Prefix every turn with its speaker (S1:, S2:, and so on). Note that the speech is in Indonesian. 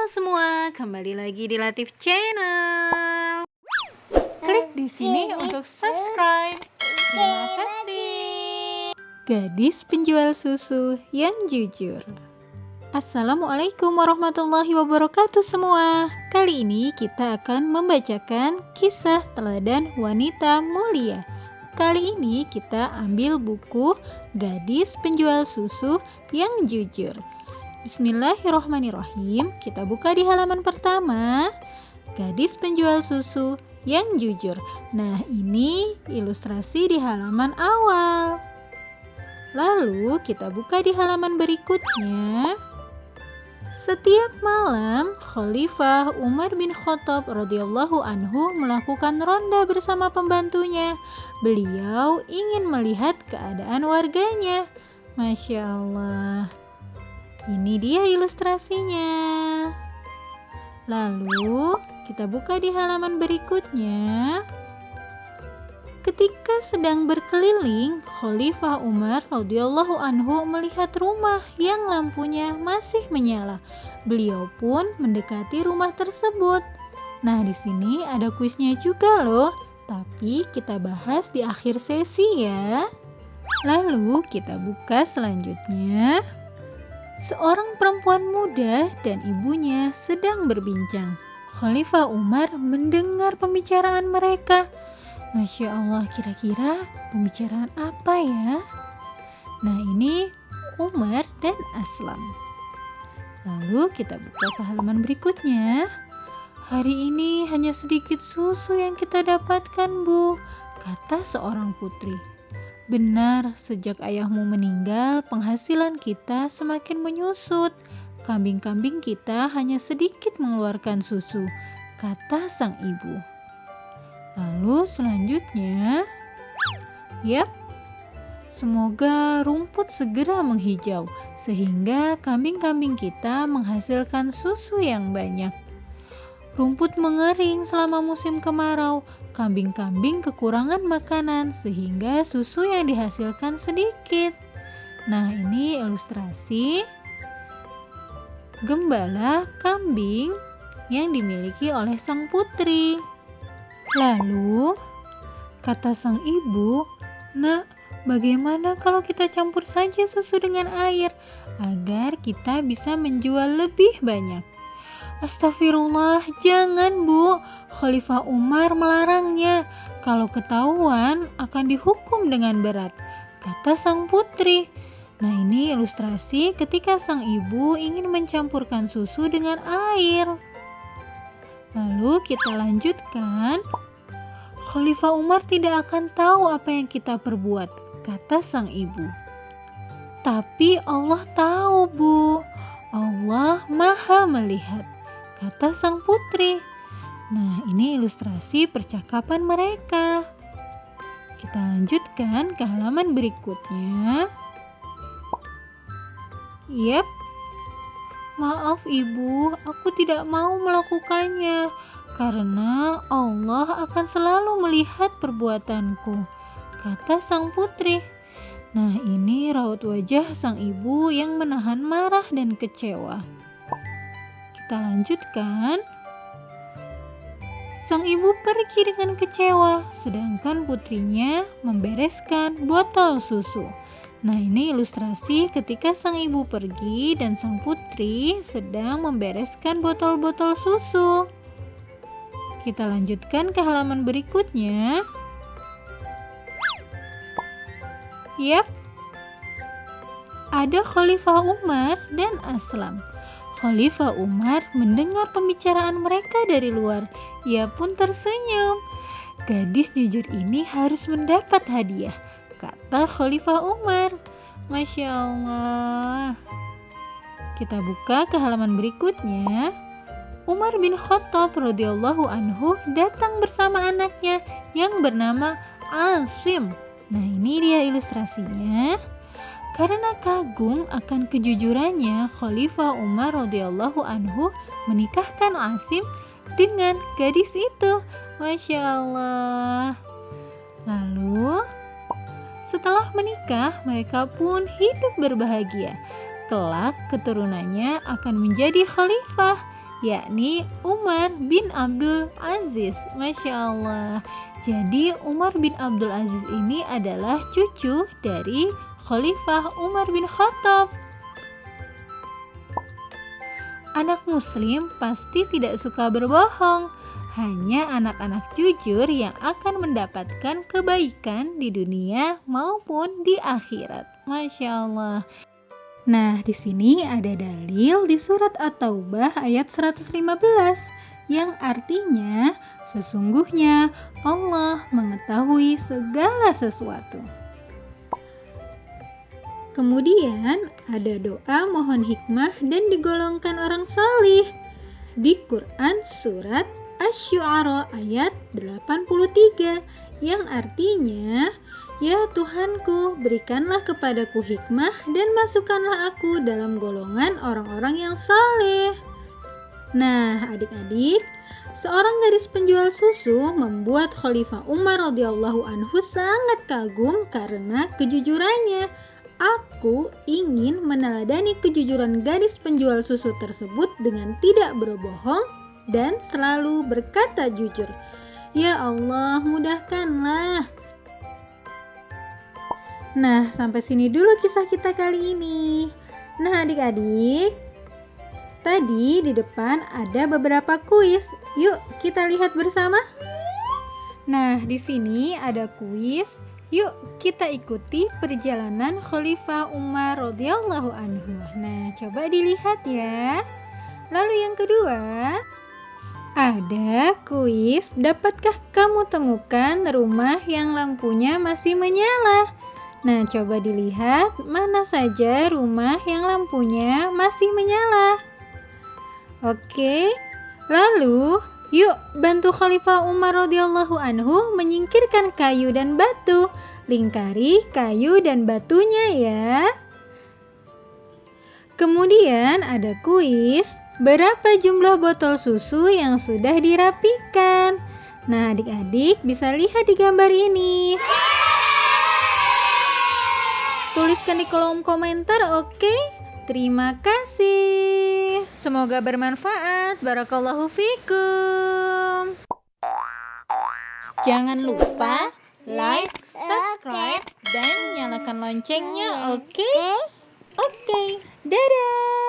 S1: Halo semua, kembali lagi di Latif Channel. Klik di sini untuk subscribe. Terima kasih. Gadis penjual susu yang jujur. Assalamualaikum warahmatullahi wabarakatuh semua. Kali ini kita akan membacakan kisah teladan wanita mulia. Kali ini kita ambil buku Gadis Penjual Susu yang Jujur. Bismillahirrohmanirrohim. Kita buka di halaman pertama. Gadis penjual susu yang jujur. Nah, ini ilustrasi di halaman awal. Lalu kita buka di halaman berikutnya. Setiap malam, Khalifah Umar bin Khattab radhiyallahu anhu melakukan ronda bersama pembantunya. Beliau ingin melihat keadaan warganya. Masya Allah. Ini dia ilustrasinya. Lalu kita buka di halaman berikutnya. Ketika sedang berkeliling, Khalifah Umar radhiyallahu anhu melihat rumah yang lampunya masih menyala. Beliau pun mendekati rumah tersebut. Nah, di sini ada kuisnya juga loh, tapi kita bahas di akhir sesi ya. Lalu kita buka selanjutnya. Seorang perempuan muda dan ibunya sedang berbincang. Khalifah Umar mendengar pembicaraan mereka. Masya Allah, kira-kira pembicaraan apa ya? Nah, ini Umar dan Aslam. Lalu kita buka ke halaman berikutnya. Hari ini hanya sedikit susu yang kita dapatkan, Bu, kata seorang putri. Benar, sejak ayahmu meninggal, penghasilan kita semakin menyusut. Kambing-kambing kita hanya sedikit mengeluarkan susu, kata sang ibu. Lalu selanjutnya, yap, semoga rumput segera menghijau, sehingga kambing-kambing kita menghasilkan susu yang banyak. Rumput mengering selama musim kemarau, kambing-kambing kekurangan makanan sehingga susu yang dihasilkan sedikit. Nah, ini ilustrasi gembala kambing yang dimiliki oleh sang putri. Lalu, kata sang ibu, "Nak, bagaimana kalau kita campur saja susu dengan air agar kita bisa menjual lebih banyak?" Astagfirullah, jangan Bu, Khalifah Umar melarangnya. Kalau ketahuan akan dihukum dengan berat, kata sang putri. Nah, ini ilustrasi ketika sang ibu ingin mencampurkan susu dengan air. Lalu kita lanjutkan. Khalifah Umar tidak akan tahu apa yang kita perbuat, kata sang ibu. Tapi Allah tahu, Bu. Allah Maha melihat, kata sang putri. Nah, ini ilustrasi percakapan mereka. Kita lanjutkan ke halaman berikutnya. Yap, maaf ibu, aku tidak mau melakukannya karena Allah akan selalu melihat perbuatanku, kata sang putri. Nah, ini raut wajah sang ibu yang menahan marah dan kecewa. Kita lanjutkan. Sang ibu pergi dengan kecewa, sedangkan putrinya membereskan botol susu. Nah, ini ilustrasi ketika sang ibu pergi dan sang putri sedang membereskan botol-botol susu. Kita lanjutkan ke halaman berikutnya. Yap, ada Khalifah Umar dan Aslam. Khalifah Umar mendengar pembicaraan mereka dari luar. Ia pun tersenyum. Gadis jujur ini harus mendapat hadiah, kata Khalifah Umar. Masya Allah. Kita buka ke halaman berikutnya. Umar bin Khattab radhiyallahu anhu datang bersama anaknya yang bernama Asim. Nah, ini dia ilustrasinya. Karena kagum akan kejujurannya, Khalifah Umar radhiyallahu anhu menikahkan Asim dengan gadis itu. Masya Allah. Lalu, setelah menikah, mereka pun hidup berbahagia. Kelak keturunannya akan menjadi khalifah yakni Umar bin Abdul Aziz. Masya Allah. Jadi Umar bin Abdul Aziz ini adalah cucu dari Khalifah Umar bin Khattab. Anak muslim pasti tidak suka berbohong. Hanya anak-anak jujur yang akan mendapatkan kebaikan di dunia maupun di akhirat. Masya Allah. Nah, di sini ada dalil di surat At-Taubah ayat 115 yang artinya sesungguhnya Allah mengetahui segala sesuatu. Kemudian ada doa mohon hikmah dan digolongkan orang salih di Quran surat Asy-Syu'ara ayat 83 yang artinya, ya Tuhanku, berikanlah kepadaku hikmah dan masukkanlah aku dalam golongan orang-orang yang saleh. Nah, adik-adik, seorang gadis penjual susu membuat Khalifah Umar radhiyallahu anhu sangat kagum karena kejujurannya. Aku ingin meneladani kejujuran gadis penjual susu tersebut dengan tidak berbohong dan selalu berkata jujur. Ya Allah, mudahkanlah. Nah, sampai sini dulu kisah kita kali ini. Nah, adik-adik, tadi di depan ada beberapa kuis. Yuk, kita lihat bersama. Nah, di sini ada kuis. Yuk, kita ikuti perjalanan Khalifah Umar radhiyallahu anhu. Nah, coba dilihat ya. Lalu yang kedua, ada kuis, dapatkah kamu temukan rumah yang lampunya masih menyala? Nah, coba dilihat mana saja rumah yang lampunya masih menyala. Oke, lalu yuk bantu Khalifah Umar radhiyallahu anhu menyingkirkan kayu dan batu. Lingkari kayu dan batunya ya. Kemudian ada kuis, berapa jumlah botol susu yang sudah dirapikan? Nah, adik-adik bisa lihat di gambar ini. Tuliskan di kolom komentar, oke? Terima kasih. Semoga bermanfaat. Barakallahu fikum. Jangan lupa like, subscribe, dan nyalakan loncengnya, oke? Oke, dadah.